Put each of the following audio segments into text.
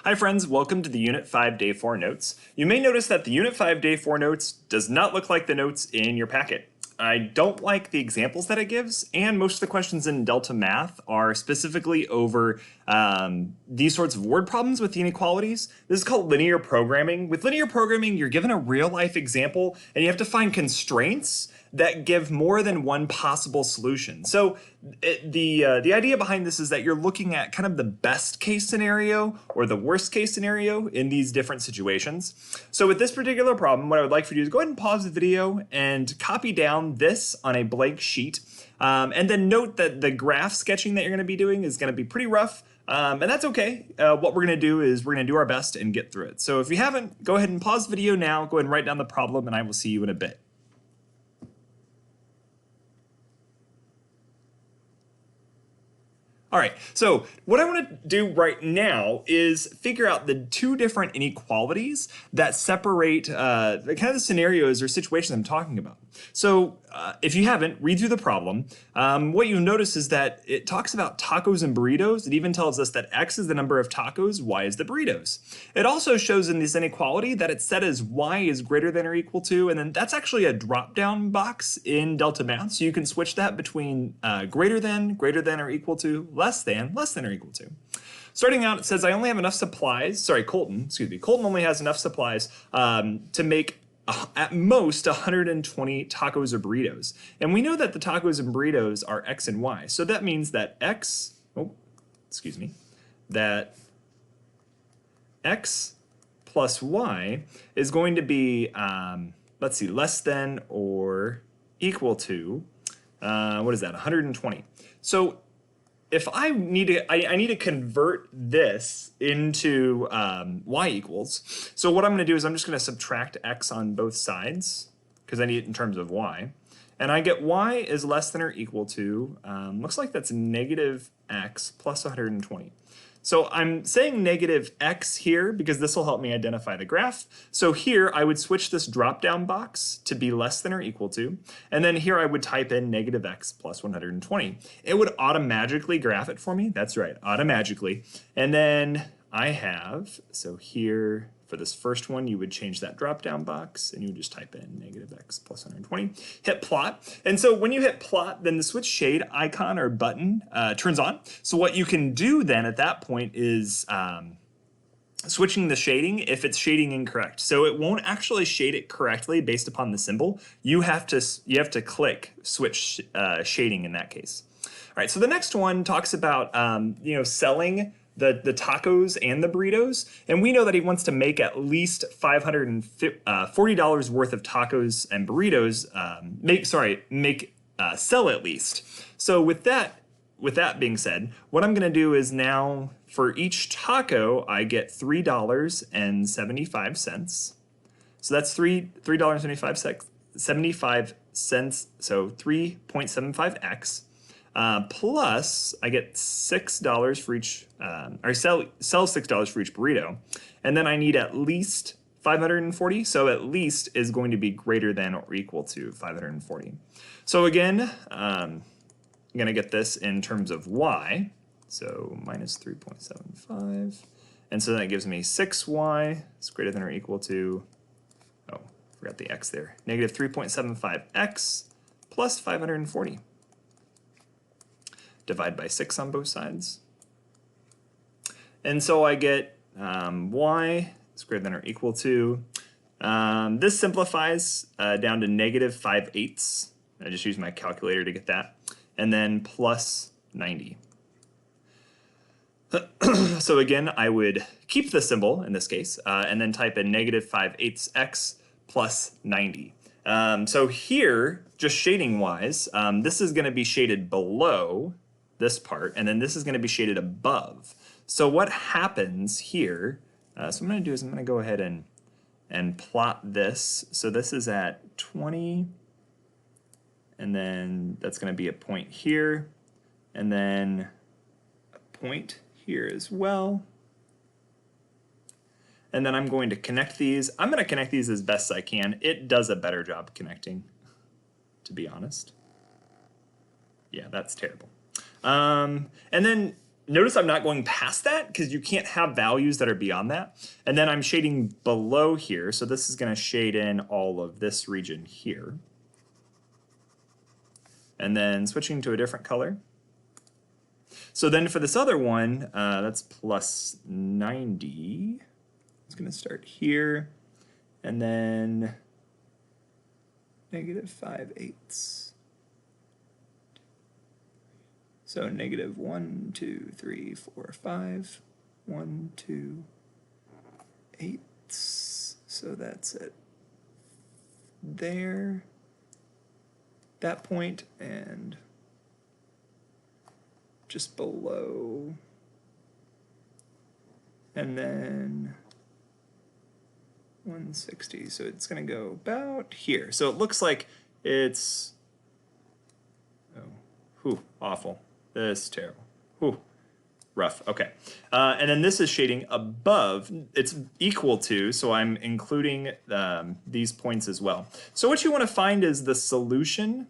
Hi friends, welcome to the Unit 5 Day 4 notes. You may notice that the Unit 5 Day 4 notes does not look like the notes in your packet. I don't like the examples that it gives, and most of the questions in Delta Math are specifically over these sorts of word problems with the inequalities. This is called linear programming. With linear programming, you're given a real-life example, and you have to find constraints that give more than one possible solution. So the idea behind this is that you're looking at kind of the best case scenario or the worst case scenario in these different situations. So with this particular problem, what I would like for you to do is go ahead and pause the video and copy down this on a blank sheet. And then note that the graph sketching that you're going to be doing is going to be pretty rough. And that's okay. What we're going to do is we're going to do our best and get through it. So if you haven't, go ahead and pause the video now, go ahead and write down the problem, and I will see you in a bit. All right, so what I want to do right now is figure out the two different inequalities that separate the kind of the scenarios or situations I'm talking about. So if you haven't, read through the problem. What you'll notice is that it talks about tacos and burritos. It even tells us that X is the number of tacos, Y is the burritos. It also shows in this inequality that it's set as Y is greater than or equal to, and then that's actually a drop-down box in Delta Math, so you can switch that between greater than or equal to, less than or equal to. Starting out, it says I only have enough supplies, Colton only has enough supplies to make at most 120 tacos or burritos. And we know that the tacos and burritos are X and Y. So that means that that X plus Y is going to be, less than or equal to, what is that, 120. So if I need to, I need to convert this into y equals. So what I'm going to do is I'm just going to subtract x on both sides because I need it in terms of y. And I get y is less than or equal to, looks like that's negative x plus 120. So I'm saying negative x here because this will help me identify the graph. So here I would switch this drop-down box to be less than or equal to, and then here I would type in negative x plus 120. It would automatically graph it for me. That's right, automatically. And then I have, so here for this first one, you would change that drop-down box and you would just type in negative x plus 120, hit plot. And so when you hit plot, then the switch shade icon or button turns on. So what you can do then at that point is switching the shading if it's shading incorrect. So it won't actually shade it correctly based upon the symbol. You have to click switch shading in that case. All right, so the next one talks about selling the tacos and the burritos, and we know that he wants to make at least $540 worth of tacos and burritos. Sell at least. So with that being said, what I'm going to do is now for each taco I get $3.75. So that's $3.75. So 3.75x. Plus, I get $6 for each, or sell $6 for each burrito, and then I need at least 540. So at least is going to be greater than or equal to 540. So again, I'm gonna get this in terms of y. So minus 3.75, and so that gives me 6y is greater than or equal to, oh, forgot the x there, negative 3.75x plus 540. Divide by 6 on both sides. And so I get y is greater than or equal to, this simplifies down to negative 5/8. I just use my calculator to get that. And then plus 90. So again, I would keep the symbol in this case, and then type in negative 5/8 x plus 90. So here, just shading wise, this is going to be shaded below this part, and then this is going to be shaded above. So what happens here, so what I'm going to do is I'm going to go ahead and plot this. So this is at 20, and then that's going to be a point here, and then a point here as well. And then I'm going to connect these. I'm going to connect these as best I can. It does a better job connecting, to be honest. Yeah, that's terrible. And then notice I'm not going past that because you can't have values that are beyond that. And then I'm shading below here. So this is going to shade in all of this region here. And then switching to a different color. So then for this other one, that's plus 90. It's going to start here. And then negative 5/8. So negative 1, 2, 3, 4, 5. 1, 2, 8. So that's it there. That point and just below. And then 160. So it's going to go about here. So it looks like it's, awful. This is terrible. Whew. Rough. Okay. And then this is shading above. It's equal to, so I'm including these points as well. So what you want to find is the solution.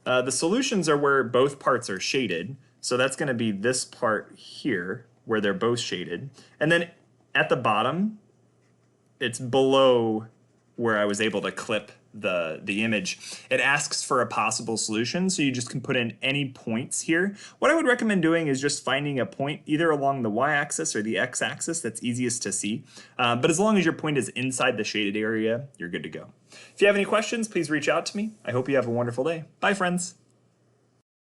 The solutions are where both parts are shaded. So that's going to be this part here where they're both shaded. And then at the bottom, it's below where I was able to clip the image. It asks for a possible solution, so you just can put in any points here. What I would recommend doing is just finding a point either along the y-axis or the x-axis that's easiest to see. But as long as your point is inside the shaded area, you're good to go. If you have any questions, please reach out to me. I hope you have a wonderful day. Bye, friends.